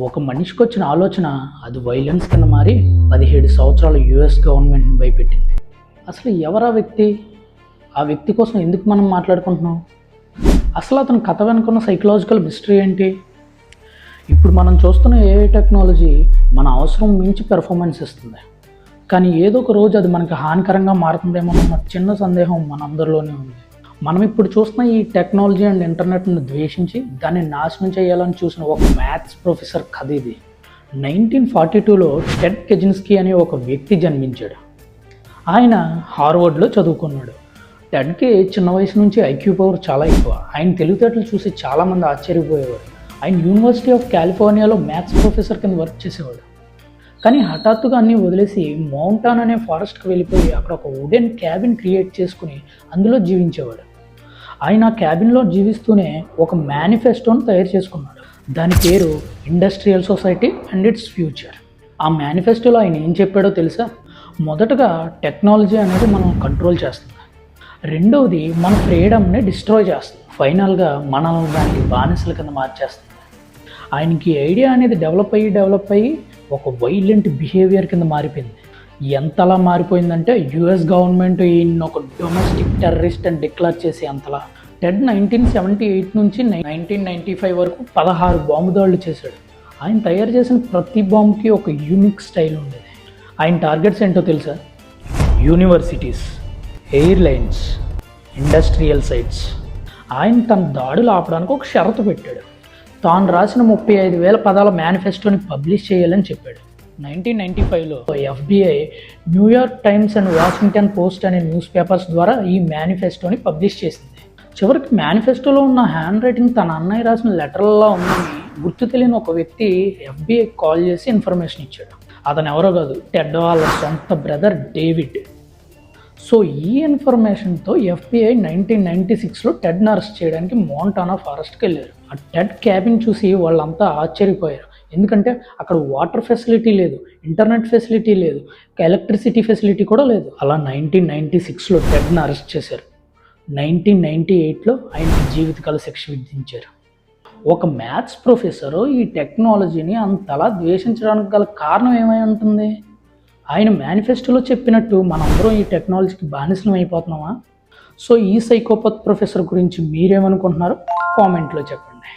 ఒక మనిషికి వచ్చిన ఆలోచన అది వైలెన్స్ కింద మారి 17 సంవత్సరాలు యుఎస్ గవర్నమెంట్ని భయపెట్టింది. అసలు ఎవరా వ్యక్తి? ఆ వ్యక్తి కోసం ఎందుకు మనం మాట్లాడుకుంటున్నాం? అసలు అతని కథ వెనుకున్న సైకలాజికల్ మిస్టరీ ఏంటి? ఇప్పుడు మనం చూస్తున్న ఏఐ టెక్నాలజీ మన అవసరం మించి పెర్ఫార్మెన్స్ ఇస్తుంది, కానీ ఏదో ఒక రోజు అది మనకి హానికరంగా మారుతుందేమో అన్న చిన్న సందేహం మనందరిలోనే ఉంది. మనం ఇప్పుడు చూస్తున్న ఈ టెక్నాలజీ అండ్ ఇంటర్నెట్ను ద్వేషించి దాన్ని నాశనం చేయాలని చూసిన ఒక మ్యాథ్స్ ప్రొఫెసర్ కథ ఇది. 1942లో టెడ్ కెజిన్స్కీ అనే ఒక వ్యక్తి జన్మించాడు. ఆయన హార్వర్డ్లో చదువుకున్నాడు. టెడ్కి చిన్న వయసు నుంచి ఐక్యూ పవర్ చాలా ఎక్కువ. ఆయన తెలివితేటలు చూసి చాలామంది ఆశ్చర్యపోయేవారు. ఆయన యూనివర్సిటీ ఆఫ్ కాలిఫోర్నియాలో మ్యాథ్స్ ప్రొఫెసర్ కింద వర్క్ చేసేవాడు. కానీ హఠాత్తుగా అన్నీ వదిలేసి మౌంటాన్ అనే ఫారెస్ట్కి వెళ్ళిపోయి అక్కడ ఒక వుడెన్ క్యాబిన్ క్రియేట్ చేసుకుని అందులో జీవించేవాడు. ఆయన ఆ క్యాబిన్లో జీవిస్తూనే ఒక మేనిఫెస్టోని తయారు చేసుకున్నాడు. దాని పేరు industrial society and it's future. ఆ మేనిఫెస్టోలో ఆయన ఏం చెప్పాడో తెలుసా? మొదటగా టెక్నాలజీ అనేది మనం కంట్రోల్ చేస్తుంది, రెండవది మన ఫ్రీడమ్ని డిస్ట్రాయ్ చేస్తుంది, ఫైనల్గా మనల్ని దానికి బానిసల కింద మార్చేస్తుంది. ఆయనకి ఐడియా అనేది డెవలప్ అయ్యి ఒక వైలెంట్ బిహేవియర్ కింద మారిపోయింది. ఎంతలా మారిపోయిందంటే యుఎస్ గవర్నమెంట్ ఈయన ఒక డొమెస్టిక్ టెర్రరిస్ట్ అని డిక్లేర్ చేసి అంతలా. టెడ్ 1978 నుంచి 1995 వరకు 16 బాంబు దాడులు చేశాడు. ఆయన తయారు చేసిన ప్రతి బాంబుకి ఒక యూనిక్ స్టైల్ ఉండేది. ఆయన టార్గెట్స్ ఏంటో తెలుసా? Universities, airlines, industrial sites. ఆయన తన దాడులు ఆపడానికి ఒక షరతు పెట్టాడు. తాను రాసిన 35,000 పదాల మేనిఫెస్టోని పబ్లిష్ చేయాలని చెప్పాడు. 1995లో FBI New York Times and Washington Post అనే న్యూస్ పేపర్స్ ద్వారా ఈ మేనిఫెస్టోని పబ్లిష్ చేసింది. చివరికి మేనిఫెస్టోలో ఉన్న హ్యాండ్ రైటింగ్ తన అన్నయ్య రాసిన లెటర్లలో ఉందని గుర్తు తెలియని ఒక వ్యక్తి ఎఫ్బిఐ కాల్ చేసి ఇన్ఫర్మేషన్ ఇచ్చాడు. అతను ఎవరో కాదు, టెడ్ వాళ్ళ సొంత బ్రదర్ డేవిడ్. సో ఈ ఇన్ఫర్మేషన్తో ఎఫ్బిఐ 1996లో టెడ్ని అరెస్ట్ చేయడానికి మోంటానా ఫారెస్ట్కి వెళ్ళారు. ఆ టెడ్ క్యాబిన్ చూసి వాళ్ళంతా ఆశ్చర్యపోయారు. ఎందుకంటే అక్కడ వాటర్ ఫెసిలిటీ లేదు, ఇంటర్నెట్ ఫెసిలిటీ లేదు, ఎలక్ట్రిసిటీ ఫెసిలిటీ కూడా లేదు. అలా 1996లో టెడ్ని అరెస్ట్ చేశారు. 1998లో ఆయనకి జీవితకాల శిక్ష విధించారు. ఒక మ్యాథ్స్ ప్రొఫెసరు ఈ టెక్నాలజీని అంతలా ద్వేషించడానికి గల కారణం ఏమై ఉంటుంది? ఆయన మేనిఫెస్టోలో చెప్పినట్టు మనందరం ఈ టెక్నాలజీకి బానిసలం అయిపోతున్నామా? సో ఈ సైకోపాత్ ప్రొఫెసర్ గురించి మీరేమనుకుంటున్నారో కామెంట్లో చెప్పండి.